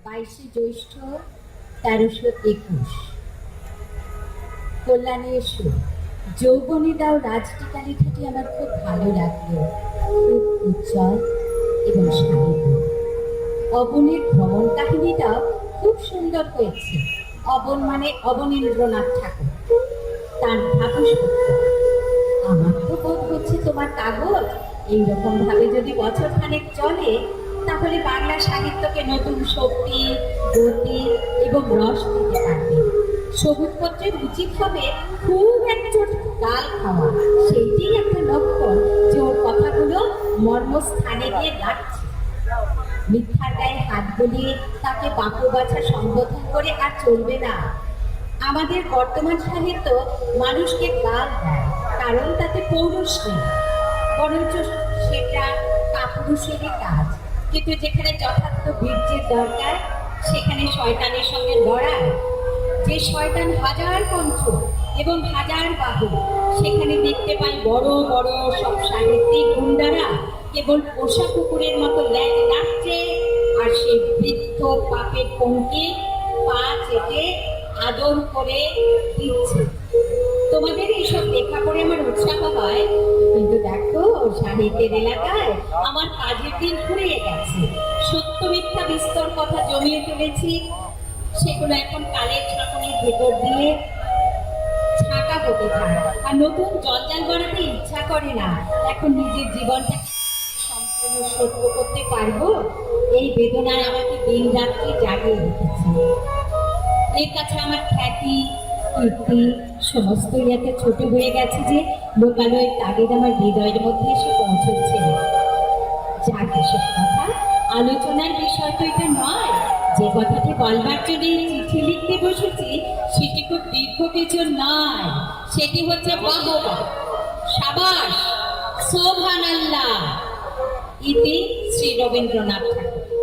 22শে জ্যৈষ্ঠ 1321। কল্যাণে এসো যৌবনী দাও রাজটিকা লেখাটি আমার খুব ভালো লাগলো, খুব উজ্জ্বল এবং শালীন। অবনীর ভ্রমণ কাহিনীটাও খুব সুন্দর হয়েছে। অবন মানে অবনীন্দ্রনাথ ঠাকুর, তার ধাতুসূত্র। আমার তো বোধ হচ্ছে তোমার কাগজ এইরকম ভাবে যদি বছর খানেক চলে, তাহলে বাংলা সাহিত্যকে নতুন শক্তি, গতি এবং রস দিতে পারবে। সবুজপত্রের উচিত হবে খুব একচোট গাল খাওয়া, সেইটাই একটা লক্ষণ যে ওর কথাগুলো মর্মস্থানে গিয়ে লাগছে। মিথ্যার গায়ে হাত বলিয়ে তাকে বাপু বাছা সম্বোধন করে আর চলবে না। আমাদের বর্তমান সাহিত্য মানুষকে গাল দেয়, কারণ তাতে পৌরুষ নেই, বরঞ্চ সেটা কাপুরুষেরই কাজ। কিন্তু যেখানে যথার্থ বীর্যের দরকার, সেখানে শয়তানের সঙ্গে লড়াই। যে শয়তান হাজার পঞ্চ এবং হাজার বাহু, সেখানে দেখতে পাই বড় বড় সব সাহিত্যিক গুন্ডারা কেবল পোষা কুকুরের মতো ল্যাজ নাচছে, আর সেই বৃদ্ধ পাপের পঙ্কি পা চেটে আদর করে দিচ্ছে। তোমাদের এইসব লেখা পড়ে আমার উৎসাহ হয়, কিন্তু দেখো সাহিত্যের এলাকায় আমার কাজের দিন ফুরিয়ে গেছে। সত্য মিথ্যা বিস্তর কথা জমিয়ে তুলেছি, সেগুলো এখন কালের ছাঁকনির ভেতর দিয়ে ছাঁকা হতে থাকে, আর নতুন জঞ্জাল বানাতে ইচ্ছা করে না। এখন নিজের জীবনটা সম্পূর্ণ সত্য করতে পারবো, এই বেদনায় আমাকে দিন রাত্রি জাগিয়ে রেখেছে। এর কাছে আমার খ্যাতি, কীর্তি সমস্তই এত ছোট হয়ে গেছে যে লোকালয়ের তাগিদ আমার হৃদয়ের মধ্যে এসে পৌঁছচ্ছে না। যাক, এসব কথা আলোচনার বিষয় তো এটা নয়। যে কথাটি বলবার জন্য চিঠি লিখতে বসেছি, সেটি খুব দীর্ঘ কিছু নয়। সেটি হচ্ছে বাহবা, সাবাস, সোভানাল্লাহ, ইতি শ্রী রবীন্দ্রনাথ ঠাকুর।